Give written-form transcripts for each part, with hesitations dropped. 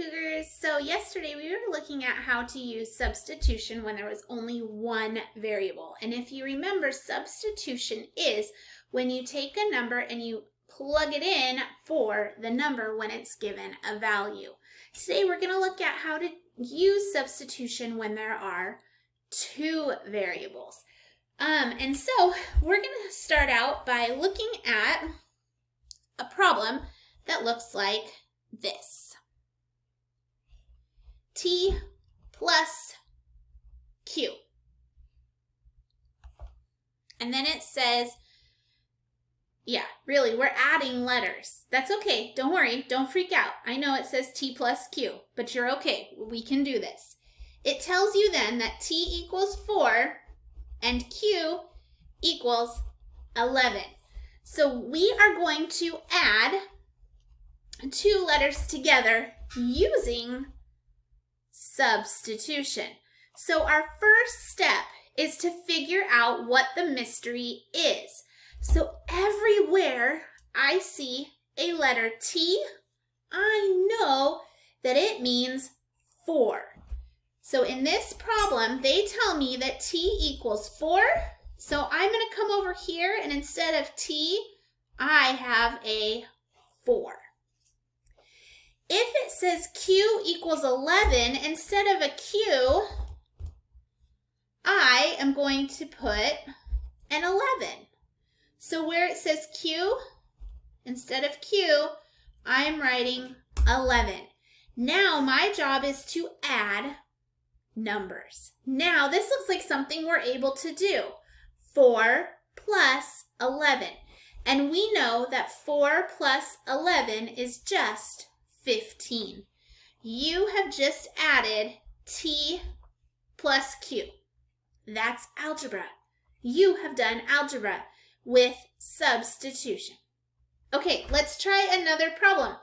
Cougars. So yesterday we were looking at how to use substitution when there was only one variable. And if you remember, substitution is when you take a number and you plug it in for the number when it's given a value. Today we're going to look at how to use substitution when there are two variables. And so we're going to start out by looking at a problem that looks like this. T plus Q. And then it says, yeah, really, we're adding letters. That's okay. Don't worry. Don't freak out. I know it says T plus Q, but you're okay. We can do this. It tells you then that T equals 4 and Q equals 11. So we are going to add two letters together using substitution. So our first step is to figure out what the mystery is. So everywhere I see a letter T, I know that it means 4. So in this problem, they tell me that T equals 4. So I'm going to come over here and instead of T, I have a 4. If it says Q equals 11, instead of a Q, I am going to put an 11. So where it says Q, instead of Q, I'm writing 11. Now my job is to add numbers. Now this looks like something we're able to do. 4 plus 11. And we know that 4 plus 11 is just 15. You have just added T plus Q. That's algebra. You have done algebra with substitution. Okay, let's try another problem.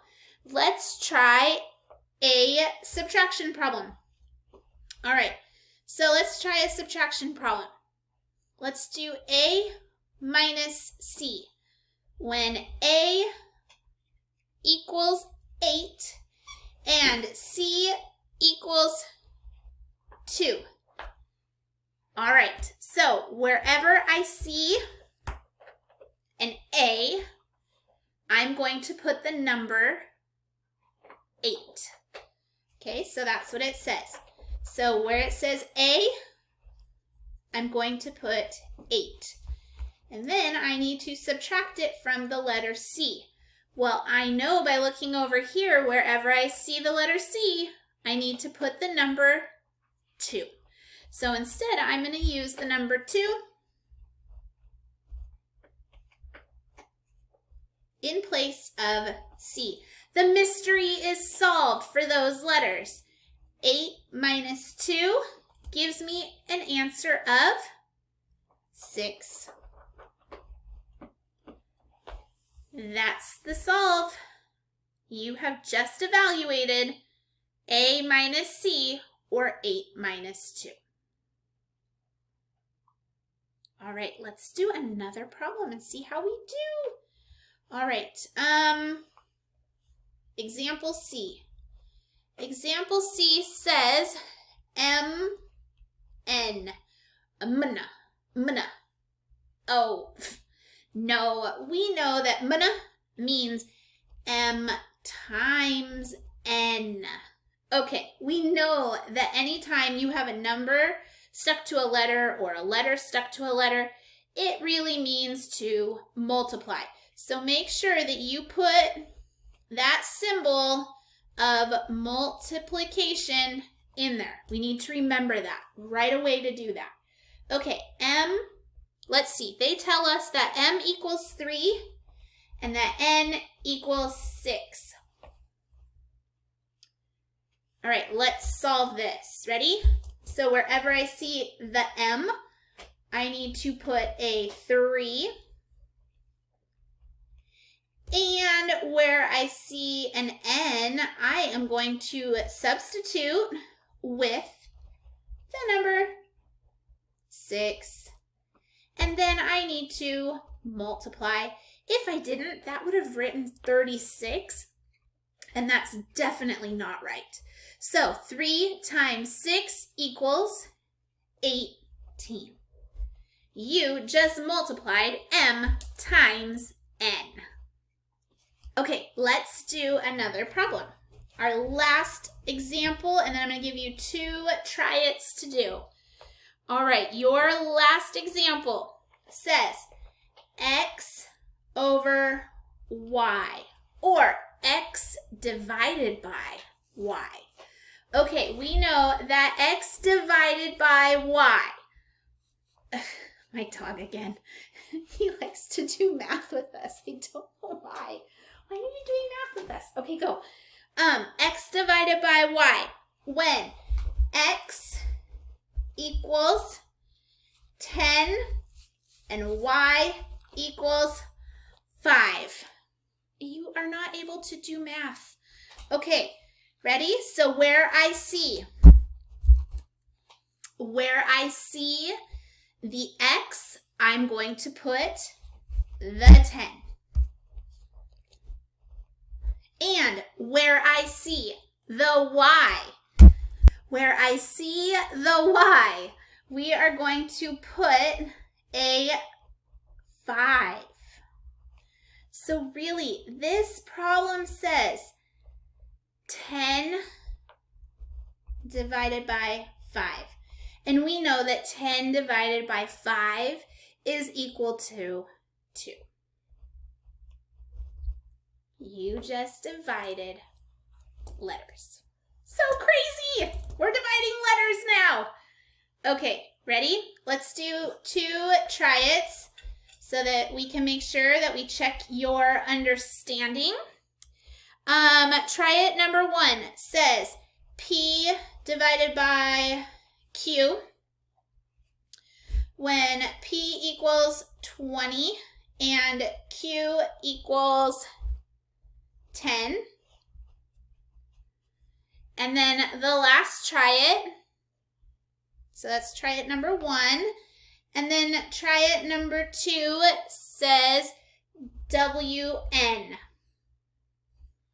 Let's try a subtraction problem. All right, so let's try a subtraction problem. Let's do A minus C. When A equals 8 and C equals 2. All right, so wherever I see an A, I'm going to put the number 8. Okay, so that's what it says. So where it says A, I'm going to put 8. And then I need to subtract it from the letter C. Well, I know by looking over here, wherever I see the letter C, I need to put the number 2. So instead, I'm going to use the number 2 in place of C. The mystery is solved for those letters. 8 minus 2 gives me an answer of 6. That's the solve. You have just evaluated A minus C or 8 minus 2. All right, let's do another problem and see how we do. All right, example C. Example C says M-N, mna. Oh, no, we know that mna means M times N. Okay, we know that anytime you have a number stuck to a letter or a letter stuck to a letter, it really means to multiply. So make sure that you put that symbol of multiplication in there. We need to remember that right away to do that. Okay, M, let's see. They tell us that M equals 3 and that N equals 6. All right, let's solve this. Ready? So wherever I see the M, I need to put a 3. And where I see an N, I am going to substitute with the number 6. And then I need to multiply. If I didn't, that would have written 36. And that's definitely not right. So 3 times 6 equals 18. You just multiplied m times n. Okay, let's do another problem. Our last example, and then I'm going to give you 2 try-its to do. All right, your last example says x over y, or x divided by y. Okay, we know that x divided by y. My dog again. He likes to do math with us. I don't know why. Why are you doing math with us? Okay, go. X divided by y. When x equals 10 and y equals 5. You are not able to do math. Okay, ready? So where I see the x, I'm going to put the 10. And where I see the y, we are going to put a 5. So really, this problem says 10 divided by 5. And we know that 10 divided by 5 is equal to 2. You just divided letters. So crazy! We're dividing letters now. Okay, ready? Let's do 2 try-its so that we can make sure that we check your understanding. Try-it number 1 says P divided by Q when P equals 20 and Q equals 10. And then the last try-it, so that's try-it number 1. And then try-it number 2 says WN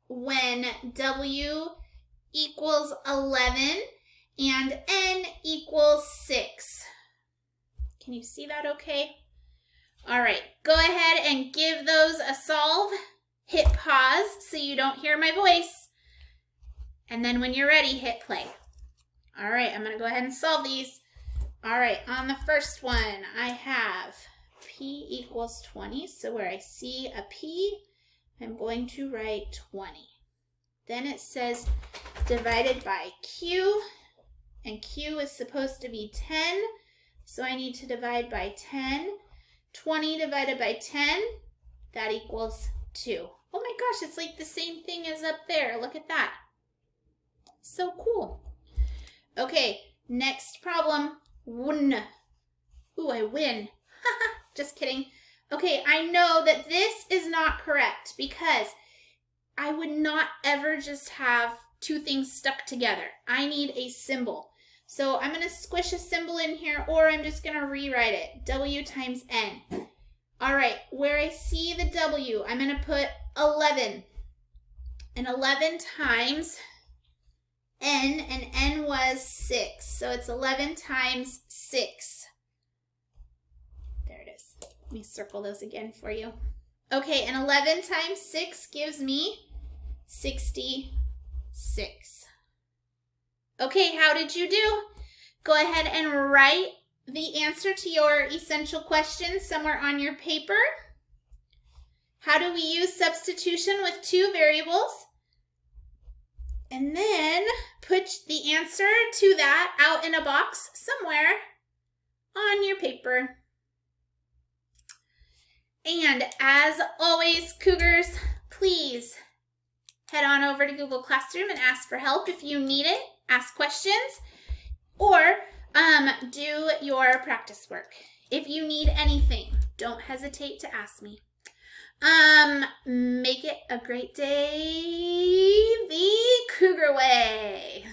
when W equals 11 and N equals 6. Can you see that okay? All right, go ahead and give those a solve. Hit pause so you don't hear my voice. And then when you're ready, hit play. All right, I'm going to go ahead and solve these. All right, on the first one, I have P equals 20. So where I see a P, I'm going to write 20. Then it says divided by Q, and Q is supposed to be 10. So I need to divide by 10. 20 divided by 10, that equals 2. Oh my gosh, it's like the same thing as up there. Look at that. So cool. Okay, next problem. Win. Ooh, I win. Just kidding. Okay, I know that this is not correct because I would not ever just have 2 things stuck together. I need a symbol. So I'm going to squish a symbol in here, or I'm just going to rewrite it. W times N. All right, where I see the W, I'm going to put 11. And 11 times N, and N was 6. So it's 11 times 6. There it is. Let me circle those again for you. Okay, and 11 times 6 gives me 66. Okay, how did you do? Go ahead and write the answer to your essential question somewhere on your paper. How do we use substitution with 2 variables? And then put the answer to that out in a box somewhere on your paper. And as always, Cougars, please head on over to Google Classroom and ask for help if you need it. Ask questions, or do your practice work. If you need anything, don't hesitate to ask me. Make it a great day the Cougar way.